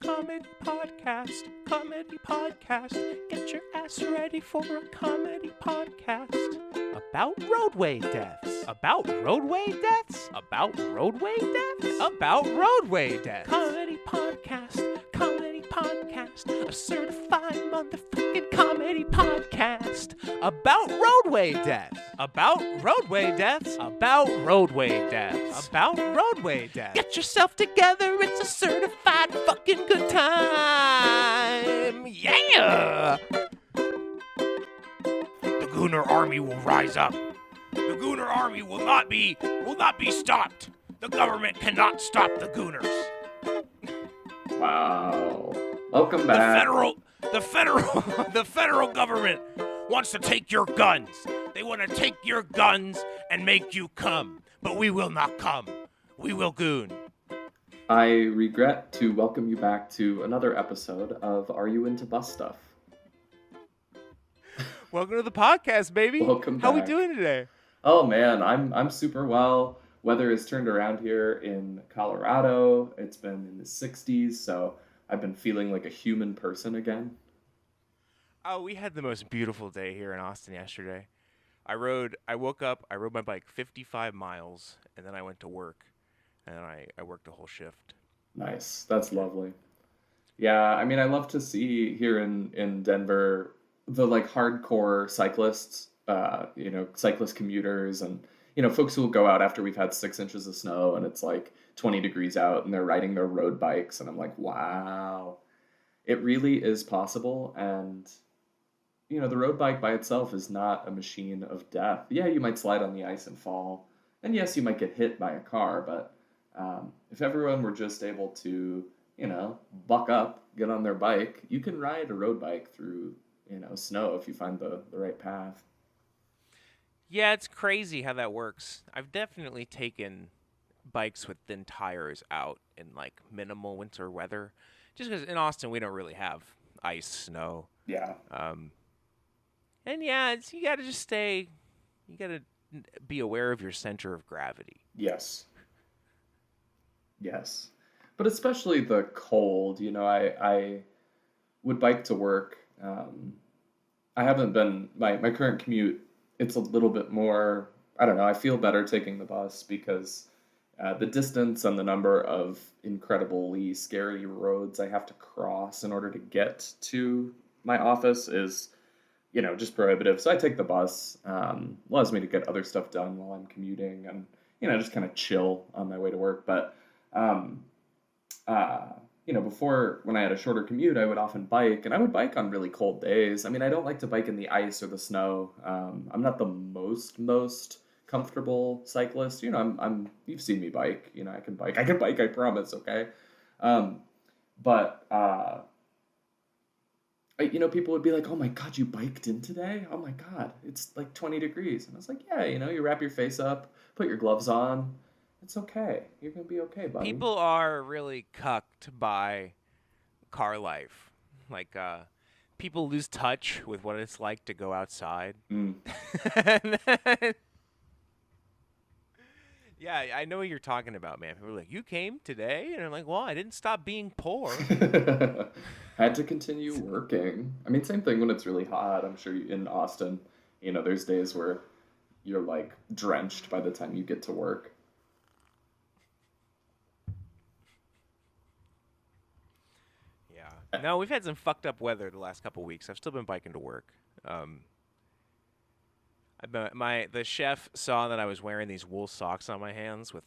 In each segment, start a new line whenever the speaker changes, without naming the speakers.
comedy podcast. Comedy podcast. Get your ass ready for a comedy podcast. About roadway deaths. About roadway deaths. About roadway deaths. About roadway deaths. Comedy podcast. Comedy podcast. A certified motherfucking comedy podcast. About roadway deaths. About roadway deaths. About roadway deaths. About roadway deaths. Get yourself together. It's a certified fucking good time. Yeah! The Gooner Army will rise up. The Gooner Army will not be stopped. The government cannot stop the Gooners.
Wow. Welcome back.
The federal government wants to take your guns. They want to take your guns and make you come. But we will not come. We will goon.
I regret to welcome you back to another episode of Are You Into Bus Stuff?
Welcome to the podcast, baby.
Welcome back.
How we doing today?
Oh man, I'm super well. Weather has turned around here in Colorado. It's been in the 60s, so I've been feeling like a human person again.
Oh, we had the most beautiful day here in Austin yesterday. I woke up, I rode my bike 55 miles, and then I went to work, and I worked a whole shift.
Nice. That's lovely. Yeah, I mean, I love to see here in Denver the like hardcore cyclists, cyclist commuters and, folks who will go out after we've had 6 inches of snow and it's like 20 degrees out and they're riding their road bikes. And I'm like, wow, it really is possible. And, the road bike by itself is not a machine of death. Yeah, you might slide on the ice and fall. And yes, you might get hit by a car, but if everyone were just able to, buck up, get on their bike, you can ride a road bike through, snow if you find the right path.
Yeah, it's crazy how that works. I've definitely taken bikes with thin tires out in like minimal winter weather, just because in Austin we don't really have ice, snow.
Yeah.
And yeah, you gotta be aware of your center of gravity.
Yes. But especially the cold, I would bike to work. I haven't been, my current commute, it's a little bit more, I don't know, I feel better taking the bus because the distance and the number of incredibly scary roads I have to cross in order to get to my office is, just prohibitive. So I take the bus, allows me to get other stuff done while I'm commuting and, just kind of chill on my way to work. But, before when I had a shorter commute, I would often bike and I would bike on really cold days. I mean, I don't like to bike in the ice or the snow. I'm not the most comfortable cyclist. You've seen me bike, I can bike, I promise. Okay. People would be like, oh my God, you biked in today? Oh my God, it's like 20 degrees. And I was like, yeah, you wrap your face up, put your gloves on. It's okay. You're going to be okay, buddy.
People are really cucked by car life. Like, people lose touch with what it's like to go outside.
Mm.
Yeah, I know what you're talking about, man. People are like, you came today? And I'm like, well, I didn't stop being poor.
Had to continue working. I mean, same thing when it's really hot. I'm sure in Austin, there's days where you're like drenched by the time you get to work.
Yeah. No, we've had some fucked up weather the last couple weeks. I've still been biking to work. The chef saw that I was wearing these wool socks on my hands with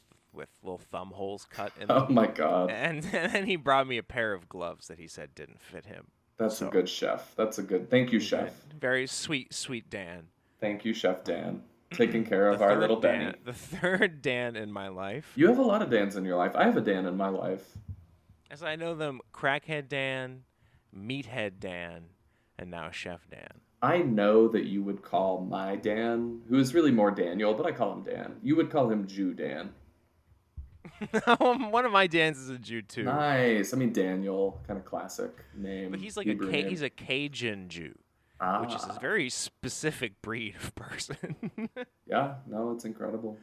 little thumb holes cut in them.
Oh my God.
And then he brought me a pair of gloves that he said didn't fit him.
That's a good chef. Thank you, chef.
Very sweet Dan.
Thank you, Chef Dan. Taking care of our little Benny.
The third Dan in my life.
You have a lot of Dans in your life. I have a Dan in my life.
As I know them, Crackhead Dan, Meathead Dan, and now Chef Dan.
I know that you would call my Dan, who is really more Daniel, but I call him Dan. You would call him Jew Dan.
One of my Dans is a Jew too.
Nice. I mean, Daniel, kind of classic name.
But he's like he's a Cajun Jew, which is a very specific breed of person.
Yeah, no, it's incredible.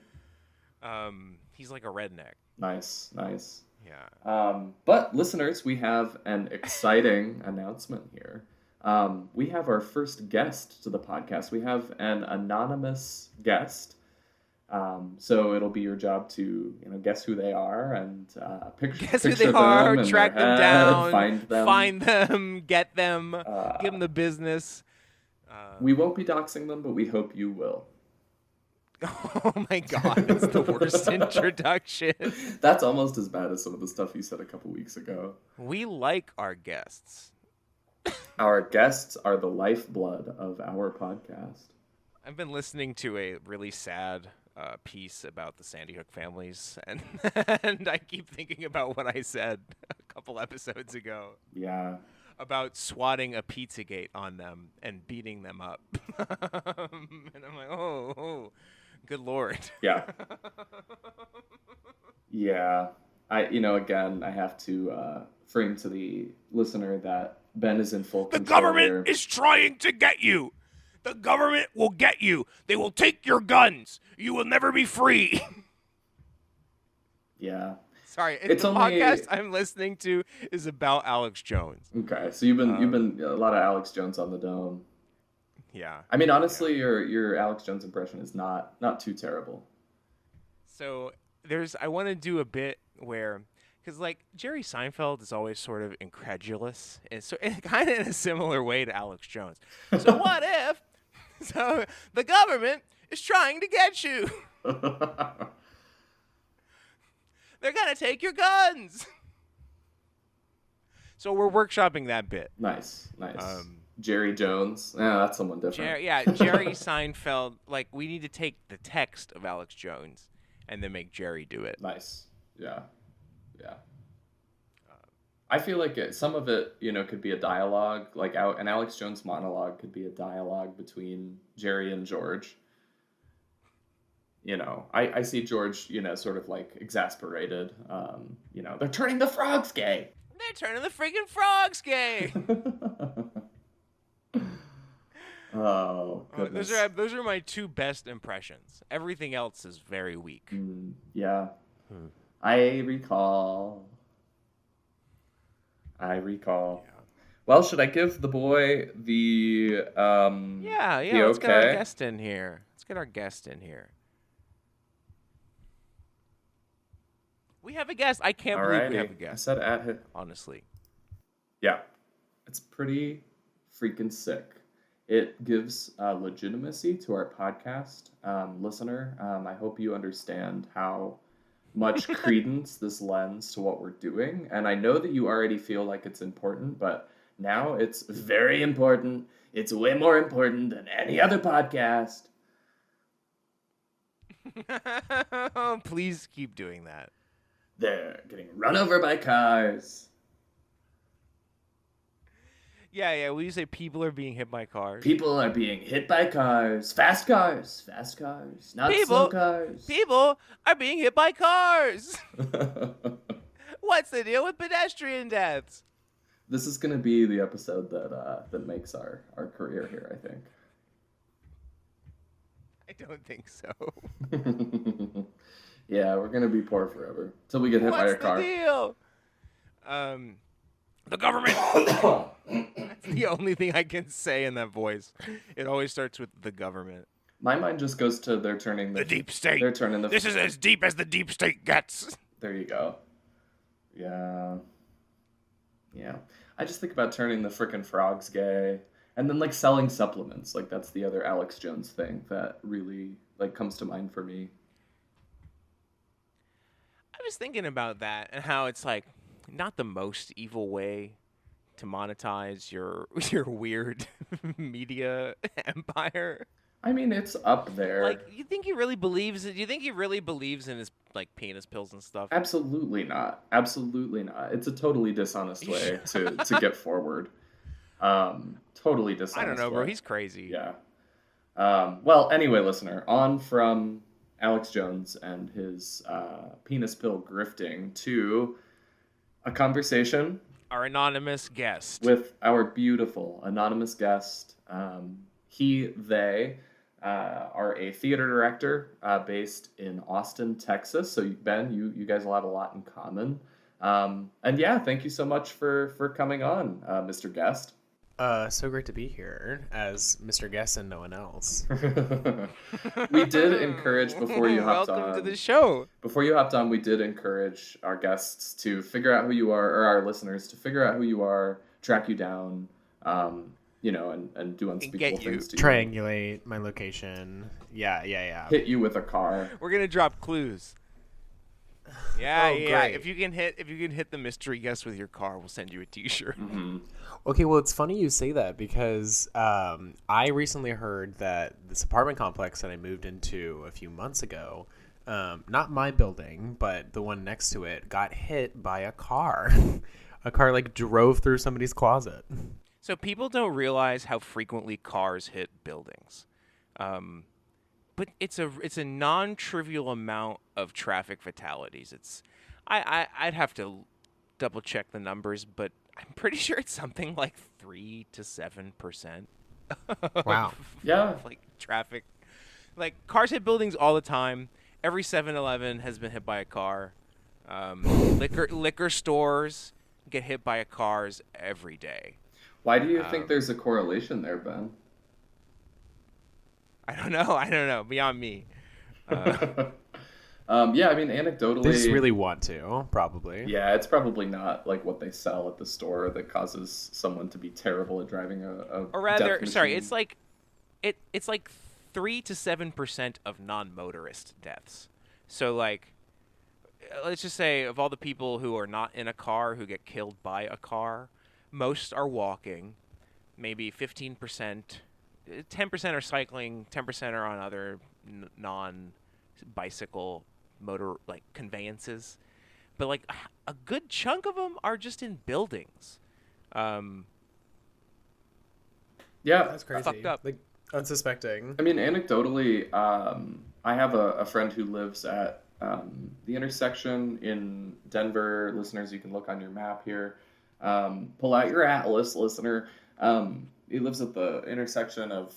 He's like a redneck.
Nice.
Yeah.
But listeners, we have an exciting announcement here. We have our first guest to the podcast. We have an anonymous guest. So it'll be your job to, guess who they are and
Guess who
picture
they are,
them in
track
their
them
head,
down,
find them,
get them, give them the business.
We won't be doxing them, but we hope you will.
Oh my God, it's the worst introduction.
That's almost as bad as some of the stuff you said a couple weeks ago.
We like our guests.
Our guests are the lifeblood of our podcast.
I've been listening to a really sad piece about the Sandy Hook families, and and I keep thinking about what I said a couple episodes ago.
Yeah.
About swatting a Pizzagate on them and beating them up. And I'm like, oh, good Lord.
Yeah. Yeah. Again, I have to frame to the listener that Ben is in full control.
The government is trying to get you. The government will get you. They will take your guns. You will never be free.
Yeah.
Sorry, podcast I'm listening to is about Alex Jones.
Okay, so you've been a lot of Alex Jones on the dome.
Yeah.
I mean, honestly, your Alex Jones impression is not too terrible.
So I want to do a bit where, because like Jerry Seinfeld is always sort of incredulous, and so kind of in a similar way to Alex Jones. So what if? So the government is trying to get you. They're going to take your guns. So we're workshopping that bit.
Nice. Jerry Jones. Yeah, that's someone different.
Jerry Seinfeld. Like, we need to take the text of Alex Jones and then make Jerry do it.
Nice. Yeah. I feel like some of it, could be a dialogue. Like an Alex Jones monologue could be a dialogue between Jerry and George. I see George, sort of like exasperated. They're turning the frogs gay.
They're turning the freaking frogs gay.
Oh, goodness.
Those are my two best impressions. Everything else is very weak.
Yeah. I recall. Yeah. Well, should I give the boy the
Yeah. Let's get our guest in here. We have a guest. I can't believe we have a guest.
I said at him.
Honestly.
Yeah. It's pretty freaking sick. It gives legitimacy to our podcast. Listener, I hope you understand how much credence this lends to what we're doing. And I know that you already feel like it's important, but now it's very important. It's way more important than any other podcast.
Please keep doing that.
They're getting run over by cars.
Yeah. Will you say people are being hit by cars?
People are being hit by cars. Fast cars, not slow cars.
People are being hit by cars. What's the deal with pedestrian deaths?
This is going to be the episode that makes our career here, I think.
I don't think so.
Yeah, we're going to be poor forever till we get hit by a car.
What's the deal? The government. That's the only thing I can say in that voice. It always starts with the government.
My mind just goes to they're turning
the deep state.
They're turning
This is as deep as the deep state gets.
There you go. Yeah. I just think about turning the frickin' frogs gay, and then like selling supplements. Like that's the other Alex Jones thing that really like comes to mind for me.
I was thinking about that and how it's like not the most evil way to monetize your weird media empire.
I mean, it's up there.
Like, you think he really believes it? Do you think he really believes in his like penis pills and stuff?
Absolutely not. It's a totally dishonest way to get forward. Totally dishonest.
I don't know, bro. He's crazy.
Yeah. Well, anyway, listener, on from Alex Jones and his penis pill grifting to a conversation.
Our anonymous guest.
With our beautiful anonymous guest. They are a theater director based in Austin, Texas. So Ben, you guys will have a lot in common. And yeah, thank you so much for coming on, Mr. Guest.
So great to be here as Mr. Guest and no one else.
We did encourage before you hopped
Welcome
on.
to the show.
Before you hopped on, we did encourage our guests to figure out who you are, or our listeners to figure out who you are, track you down, and do unspeakable
get you.
things to you.
Triangulate my location. Yeah.
Hit you with a car.
We're gonna drop clues. Yeah,
Oh,
yeah.
great.
If you can hit the mystery guest with your car, we'll send you a T-shirt.
Mm-hmm.
Okay, well, it's funny you say that because I recently heard that this apartment complex that I moved into a few months ago, not my building, but the one next to it, got hit by a car. A car, like, drove through somebody's closet.
So people don't realize how frequently cars hit buildings, but it's a non-trivial amount of traffic fatalities. I'd have to double check the numbers, but I'm pretty sure it's something like 3 to 7%.
Wow.
Yeah.
Like traffic, like cars hit buildings all the time. Every 7-Eleven has been hit by a car. Liquor stores get hit by cars every day.
Why do you think there's a correlation there, Ben?
I don't know. Beyond me.
Yeah, I mean, anecdotally,
They just really want to, probably.
yeah, it's probably not like what they sell at the store that causes someone to be terrible at driving a
Or rather,
death
sorry,
machine.
it's like 3 to 7% of non-motorist deaths. So like, let's just say of all the people who are not in a car who get killed by a car, most are walking. Maybe 15%, 10% are cycling, 10% are on other non-bicycle motor like conveyances, but like a good chunk of them are just in buildings.
Yeah,
That's crazy.
Fucked up.
Like, unsuspecting.
I mean, anecdotally, I have a friend who lives at the intersection in Denver. Listeners, you can look on your map here. Pull out your atlas, listener. He lives at the intersection of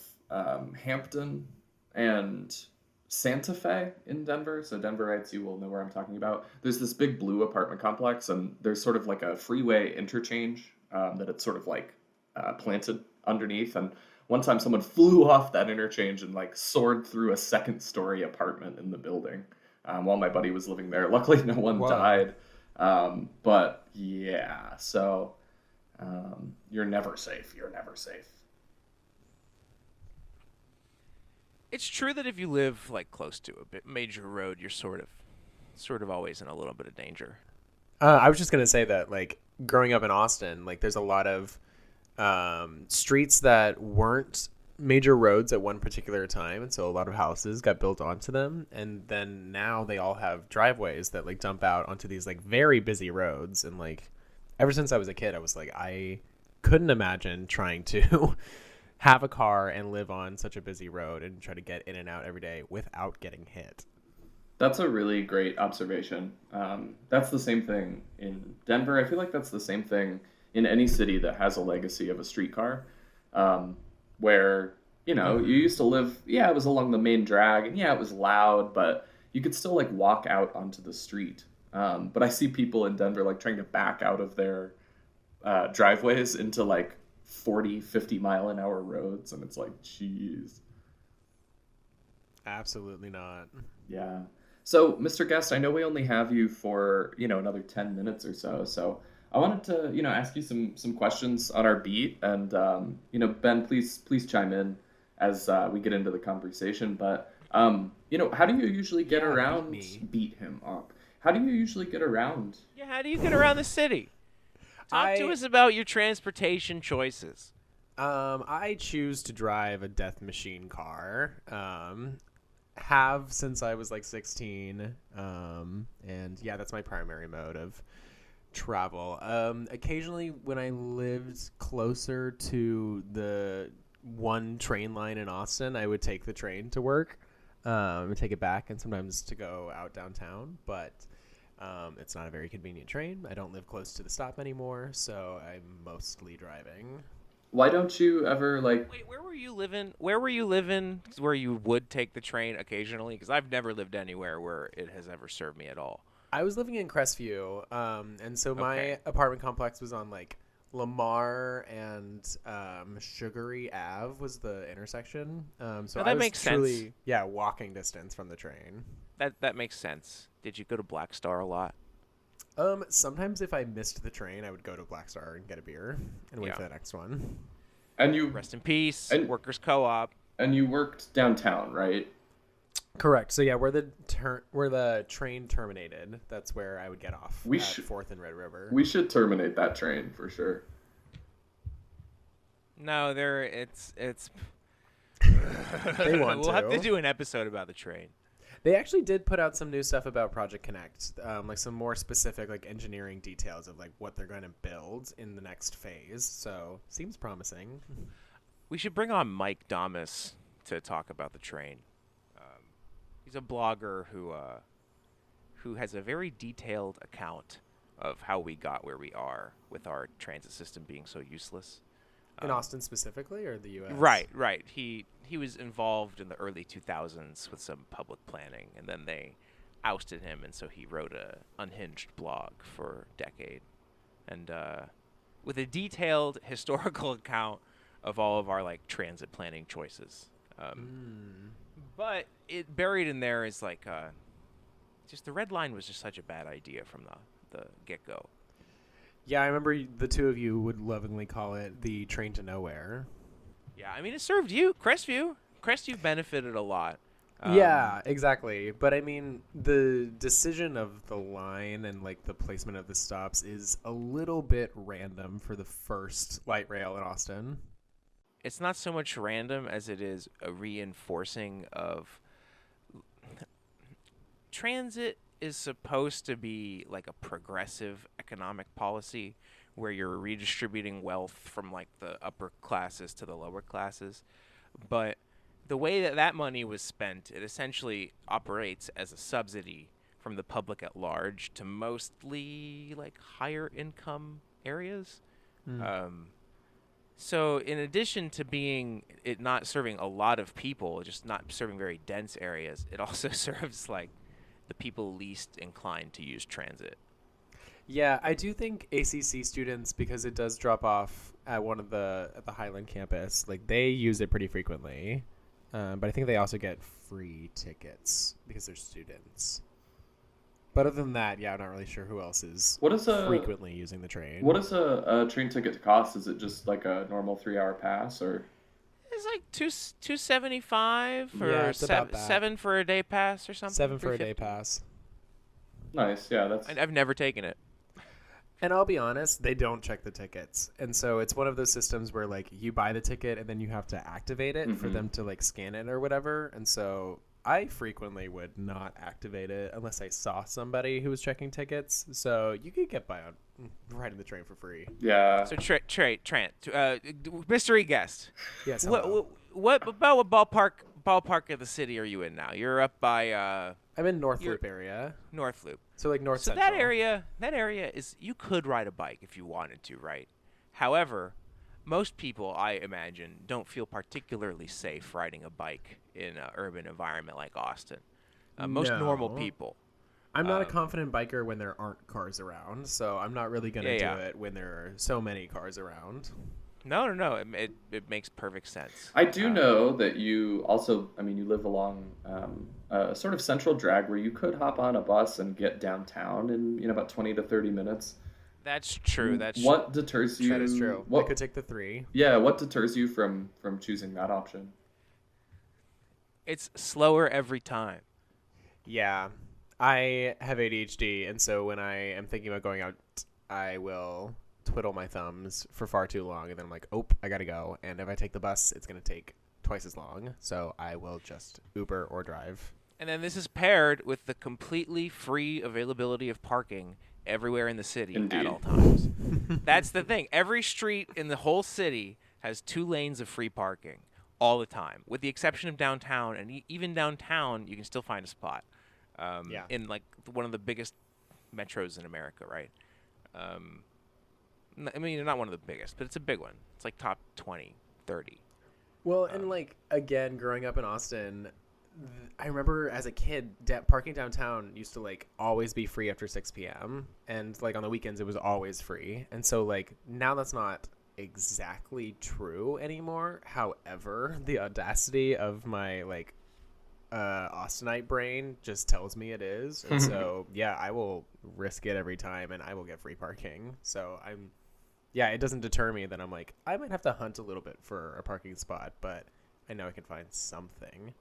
Hampton and Santa Fe in Denver. So Denverites, you will know where I'm talking about. There's this big blue apartment complex, and there's sort of like a freeway interchange that it's sort of like planted underneath. And one time someone flew off that interchange and like soared through a second-story apartment in the building while my buddy was living there. Luckily, no one
Whoa.
died. But yeah, so you're never safe. You're never safe.
It's true that if you live like close to a bit major road, you're sort of always in a little bit of danger.
I was just gonna say that, like, growing up in Austin, like, there's a lot of streets that weren't major roads at one particular time, and so a lot of houses got built onto them, and then now they all have driveways that like dump out onto these like very busy roads. And like, ever since I was a kid, I was like, I couldn't imagine trying to have a car and live on such a busy road and try to get in and out every day without getting hit.
That's a really great observation. That's the same thing in Denver. I feel like that's the same thing in any city that has a legacy of a streetcar, where, you used to live, yeah, it was along the main drag, and yeah, it was loud, but you could still like walk out onto the street. But I see people in Denver like trying to back out of their driveways into like 40, 50 mile an hour roads, and it's like, geez.
Absolutely not.
Yeah. So, Mr. Guest, I know we only have you for, another 10 minutes or so. So I wanted to, ask you some questions on our beat. And, Ben, please chime in as we get into the conversation. But, how do you usually get around? Beat him up. How do you usually get around?
Yeah, how do you get around the city? Talk to us about your transportation choices.
I choose to drive a death machine car. Have since I was like 16. And yeah, that's my primary mode of travel. Occasionally when I lived closer to the one train line in Austin, I would take the train to work, and take it back, and sometimes to go out downtown, but it's not a very convenient train. I don't live close to the stop anymore, so I'm mostly driving.
Why don't you ever like?
Wait, where were you living? Where were you living where you would take the train occasionally? Because I've never lived anywhere where it has ever served me at all.
I was living in Crestview, and so my
Okay.
apartment complex was on like Lamar and Sugary Ave was the intersection. So
Oh,
I
that
was
makes sense.
truly, yeah, walking distance from the train.
That makes sense. Did you go to Black Star a lot?
Sometimes if I missed the train, I would go to Black Star and get a beer and wait
Yeah.
for the next one.
And you
Rest in peace,
And-
Workers Co-op.
and you worked downtown, right?
Correct. So yeah, where the train terminated, that's where I would get off
We
at
should-
4th and Red River.
We should terminate that train for sure.
No, it's.
They want
We'll have to
to.
do an episode about the train.
They actually did put out some new stuff about Project Connect, like some more specific like engineering details of like what they're going to build in the next phase. So seems promising.
We should bring on Mike Damas to talk about the train. He's a blogger who has a very detailed account of how we got where we are with our transit system being so useless.
In Austin specifically, or the U.S.?
Right. He was involved in the early 2000s with some public planning, and then they ousted him, and so he wrote a unhinged blog for a decade, and with a detailed historical account of all of our like transit planning choices. But it buried in there is like just the red line was just such a bad idea from the get-go.
Yeah, I remember the two of you would lovingly call it the train to nowhere.
Yeah, I mean, it served you. Crestview benefited a lot.
Yeah, exactly. But I mean, the decision of the line and like the placement of the stops is a little bit random for the first light rail in Austin.
It's not so much random as it is a reinforcing of transit is supposed to be like a progressive economic policy where you're redistributing wealth from like the upper classes to the lower classes. But the way that money was spent, it essentially operates as a subsidy from the public at large to mostly like higher income areas. So in addition to being it not serving a lot of people, just not serving very dense areas, it also serves like the people least inclined to use transit.
Yeah, I do think ACC students, because it does drop off at at the Highland campus, like they use it pretty frequently. But I think they also get free tickets because they're students. But other than that, yeah, I'm not really sure who else is frequently using the train.
What does a train ticket cost? Is it just like a normal 3-hour pass, or?
It's like $275 or
Yeah, it's about that.
$7 for a day pass or something.
$7 for a day
$3.50.
pass.
Nice, yeah, that's.
I've never taken it.
And I'll be honest, they don't check the tickets. And so it's one of those systems where like you buy the ticket and then you have to activate it for them to like scan it or whatever. And so I frequently would not activate it unless I saw somebody who was checking tickets. So you could get by on riding the train for free.
Yeah.
So Trent, mystery guest.
Yes.
What about what ballpark of the city are you in now? You're up by
I'm in North Loop area.
North Loop.
So like North
So
Central.
that area is you could ride a bike if you wanted to, right? However, most people, I imagine, don't feel particularly safe riding a bike in an urban environment like Austin. Most normal
No.
people.
I'm not a confident biker when there aren't cars around, so I'm not really going to do it when there are so many cars around.
No. It makes perfect sense.
I do know that you also, I mean, you live along a sort of central drag where you could hop on a bus and get downtown in about 20 to 30 minutes.
That's true.
What deters you?
That is true.
What
I could take the 3.
Yeah, what deters you from choosing that option?
It's slower every time.
Yeah. I have ADHD, and so when I am thinking about going out, I will twiddle my thumbs for far too long, and then I'm like, oh, I gotta go. And if I take the bus, it's going to take twice as long, so I will just Uber or drive.
And then this is paired with the completely free availability of parking everywhere in the city
Indeed.
at all times. That's the thing. Every street in the whole city has 2 lanes of free parking all the time, with the exception of downtown. And even downtown, you can still find a spot in like one of the biggest metros in America, right? I mean, not one of the biggest, but it's a big one. It's like top 20, 30.
Well, and like again, growing up in Austin, I remember as a kid, parking downtown used to like always be free after 6 p.m. and like on the weekends it was always free. And so like now that's not exactly true anymore. However, the audacity of my like Austinite brain just tells me it is. And so yeah, I will risk it every time and I will get free parking. So yeah, it doesn't deter me that I'm like, I might have to hunt a little bit for a parking spot, but I know I can find something.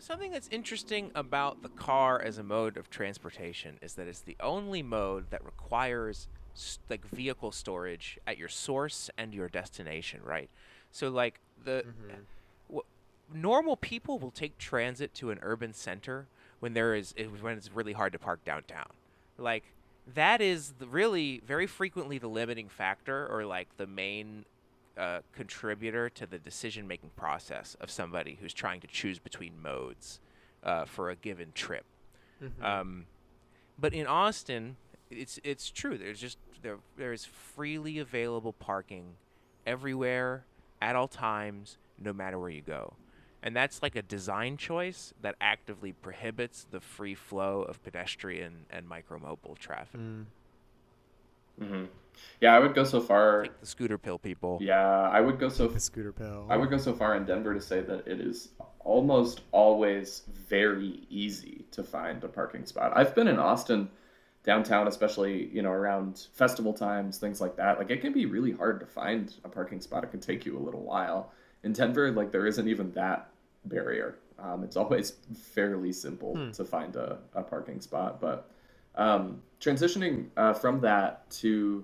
Something that's interesting about the car as a mode of transportation is that it's the only mode that requires like vehicle storage at your source and your destination, right? So like normal people will take transit to an urban center when when it's really hard to park downtown. Like that is really very frequently the limiting factor or like the main contributor to the decision-making process of somebody who's trying to choose between modes for a given trip. But in Austin, it's true. There is freely available parking everywhere at all times, no matter where you go. And that's like a design choice that actively prohibits the free flow of pedestrian and micromobile traffic.
Yeah, I would go so far.
Take the scooter pill, people.
Yeah, I would go so.
The scooter pill.
I would go so far in Denver to say that it is almost always very easy to find a parking spot. I've been in Austin downtown, especially around festival times, things like that. Like it can be really hard to find a parking spot. It can take you a little while. In Denver, like there isn't even that barrier. It's always fairly simple to find a parking spot. But transitioning from that to